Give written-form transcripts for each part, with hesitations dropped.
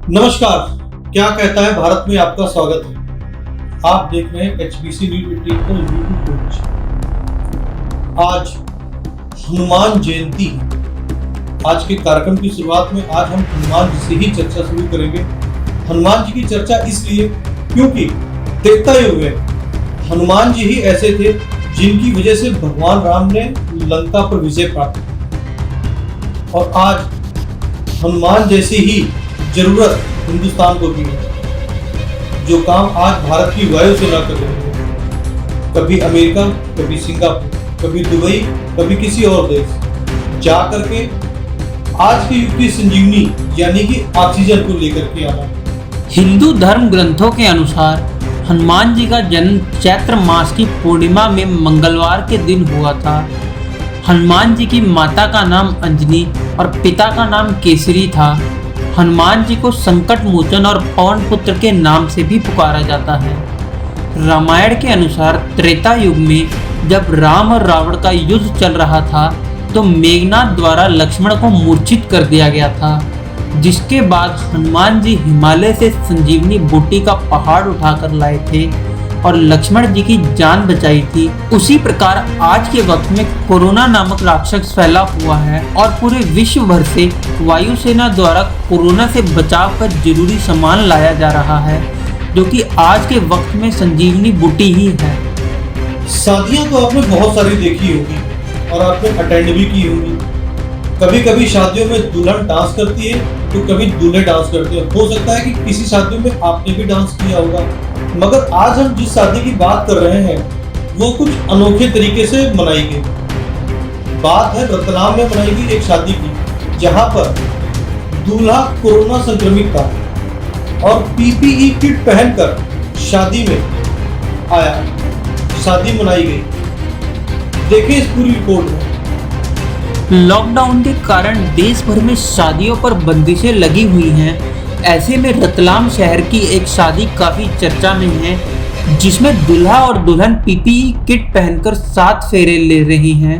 नमस्कार। क्या कहता है भारत में आपका स्वागत है। आप देख रहे हैं HBC न्यूज 18 पर यूट्यूब पेज। आज हनुमान जयंती है। आज के कार्यक्रम की शुरुआत में आज हम हनुमान जी से ही चर्चा शुरू करेंगे। हनुमान जी की चर्चा इसलिए क्योंकि त्रेता युग में हनुमान जी ही ऐसे थे जिनकी वजह से भगवान राम ने लंका पर विजय प्राप्त की। और आज हनुमान जैसी ही जरूरत हिंदुस्तान को भी है। जो काम आज भारत की वायुसेना कर रही है, कभी अमेरिका, कभी सिंगापुर, कभी दुबई, कभी किसी और देश जा करके आज के युग की संजीवनी यानी कि ऑक्सीजन को लेकर के आना। हिंदू धर्म ग्रंथों के अनुसार हनुमान जी का जन्म चैत्र मास की पूर्णिमा में मंगलवार के दिन हुआ था। हनुमान जी की माता का नाम अंजनी और पिता का नाम केसरी था। हनुमान जी को संकट मोचन और पवन पुत्र के नाम से भी पुकारा जाता है। रामायण के अनुसार त्रेता युग में जब राम और रावण का युद्ध चल रहा था तो मेघनाद द्वारा लक्ष्मण को मूर्छित कर दिया गया था, जिसके बाद हनुमान जी हिमालय से संजीवनी बूटी का पहाड़ उठाकर लाए थे और लक्ष्मण जी की जान बचाई थी। उसी प्रकार आज के वक्त में कोरोना नामक राक्षस फैला हुआ है और पूरे विश्व भर से वायुसेना द्वारा कोरोना से बचाव का जरूरी सामान लाया जा रहा है, जो कि आज के वक्त में संजीवनी बूटी ही है। शादियां तो आपने बहुत सारी देखी होगी और आपने अटेंड भी की होगी। कभी कभी शादियों में दुल्हन डांस करती है तो कभी दूल्हे डांस करते हैं। हो सकता है कि किसी शादियों में आपने भी डांस किया होगा, मगर आज हम जिस शादी की बात कर रहे हैं वो कुछ अनोखे तरीके से मनाई गई। बात है रतलाम में मनाई गई एक शादी की, जहां पर दूल्हा कोरोना संक्रमित था और PPE किट पहनकर शादी में आया। शादी मनाई गई। देखिए इस पूरी रिपोर्ट में। लॉकडाउन के कारण देश भर में शादियों पर बंदिशें लगी हुई हैं। ऐसे में रतलाम शहर की एक शादी काफी चर्चा में है, जिसमें दूल्हा और दुल्हन PPE किट पहनकर 7 फेरे ले रही हैं।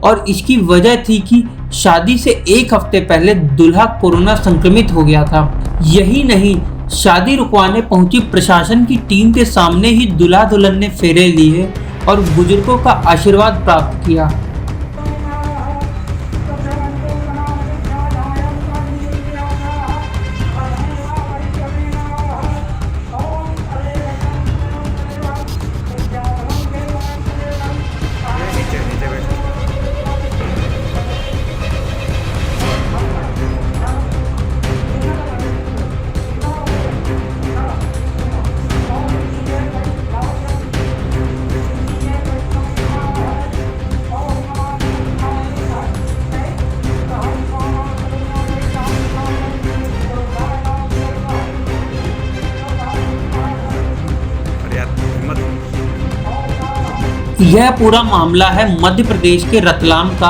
और इसकी वजह थी कि शादी से एक हफ्ते पहले दूल्हा कोरोना संक्रमित हो गया था। यही नहीं, शादी रुकवाने पहुंची प्रशासन की टीम के सामने ही दूल्हा दुल्हन ने फेरे लिए और बुजुर्गों का आशीर्वाद प्राप्त किया। यह पूरा मामला है मध्य प्रदेश के रतलाम का,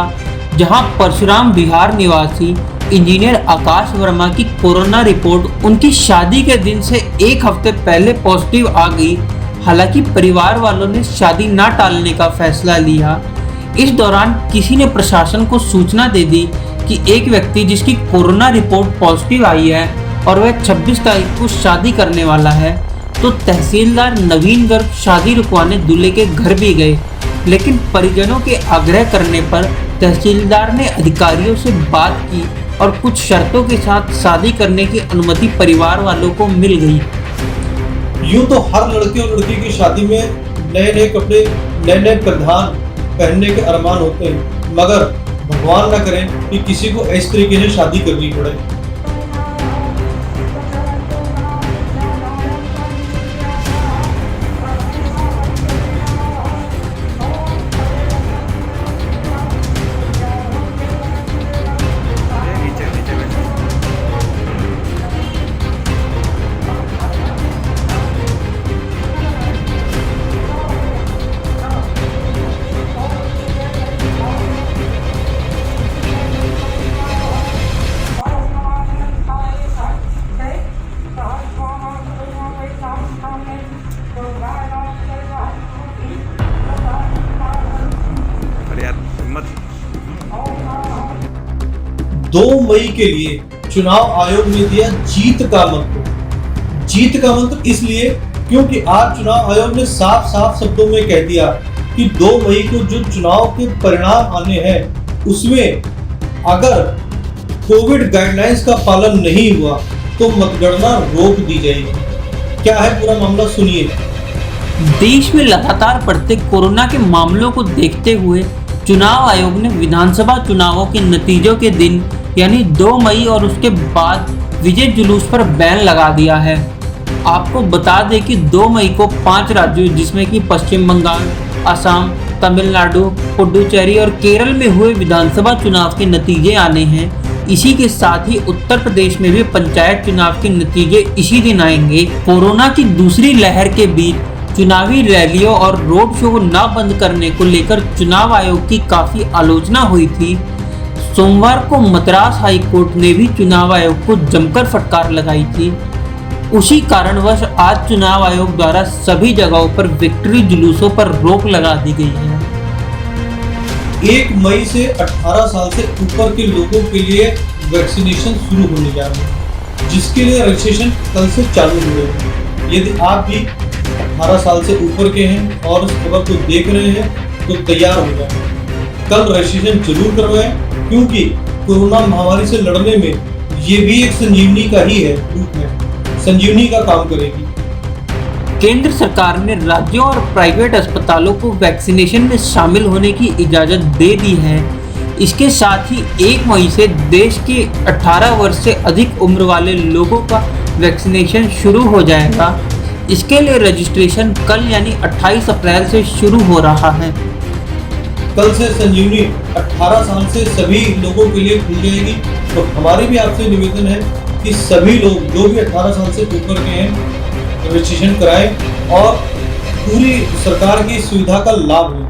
जहां परशुराम विहार निवासी इंजीनियर आकाश वर्मा की कोरोना रिपोर्ट उनकी शादी के दिन से एक हफ्ते पहले पॉजिटिव आ गई। हालांकि परिवार वालों ने शादी न टालने का फैसला लिया। इस दौरान किसी ने प्रशासन को सूचना दे दी कि एक व्यक्ति जिसकी कोरोना रिपोर्ट पॉजिटिव आई है और वह 26 तारीख को शादी करने वाला है, तो तहसीलदार नवीन गर्ग शादी रुकवाने दूल्हे के घर भी गए। लेकिन परिजनों के आग्रह करने पर तहसीलदार ने अधिकारियों से बात की और कुछ शर्तों के साथ शादी करने की अनुमति परिवार वालों को मिल गई। यूं तो हर लड़के और लड़की की शादी में नए नए कपड़े, नए नए परिधान पहनने के अरमान होते हैं, मगर भगवान न करें कि किसी को इस तरीके से शादी करनी पड़े। हिम्मत 2 मई के लिए चुनाव आयोग ने दिया जीत का मंत्र। जीत का मंत्र इसलिए क्योंकि आज चुनाव आयोग ने साफ साफ शब्दों में कह दिया कि 2 मई को जो चुनाव के परिणाम आने हैं उसमें अगर कोविड गाइडलाइंस का पालन नहीं हुआ तो मतगणना रोक दी जाएगी। क्या है पूरा मामला, सुनिए। देश में लगातार बढ़ते कोरोना के मामलों को देखते हुए चुनाव आयोग ने विधानसभा चुनावों के नतीजों के दिन यानी 2 मई और उसके बाद विजय जुलूस पर बैन लगा दिया है। आपको बता दें कि 2 मई को 5 राज्यों जिसमें कि पश्चिम बंगाल, असम, तमिलनाडु, पुडुचेरी और केरल में हुए विधानसभा चुनाव के नतीजे आने हैं। इसी के साथ ही उत्तर प्रदेश में भी पंचायत चुनाव के नतीजे इसी दिन आएंगे। कोरोना की दूसरी लहर के बीच चुनावी रैलियों और रोड शो को न बंद करने को लेकर चुनाव आयोग की काफी आलोचना हुई थी। सोमवार को मद्रास हाई कोर्ट ने भी चुनाव आयोग को जमकर फटकार लगाई थी। उसी कारणवश आज चुनाव आयोग द्वारा सभी जगहों पर विक्ट्री जुलूसों पर रोक लगा दी गई है। 1 मई से 18 साल से ऊपर के लोगों के लिए वैक्सीनेशन शुरू होने जा रही है, जिसके लिए रजिस्ट्रेशन कल से चालू हो गए हैं। यदि आप भी 18 साल से ऊपर के हैं और इस खबर को देख रहे हैं तो तैयार हो जाएं। कल रजिस्ट्रेशन जरूर करवाएं क्योंकि कोरोना महामारी से लड़ने में ये भी एक संजीवनी का ही है, रूप है, संजीवनी का काम करेगी। केंद्र सरकार ने राज्यों और प्राइवेट अस्पतालों को वैक्सीनेशन में शामिल होने की इजाज़त दे दी है। इसके साथ ही 1 मई से देश के 18 वर्ष से अधिक उम्र वाले लोगों का वैक्सीनेशन शुरू हो जाएगा। इसके लिए रजिस्ट्रेशन कल यानी 28 अप्रैल से शुरू हो रहा है। कल से संजीवनी 18 साल से सभी लोगों के लिए खुल जाएगी। तो हमारी भी आपसे निवेदन है कि सभी लोग जो भी 18 साल से ऊपर के हैं रजिस्ट्रेशन कराएं और पूरी सरकार की सुविधा का लाभ लें।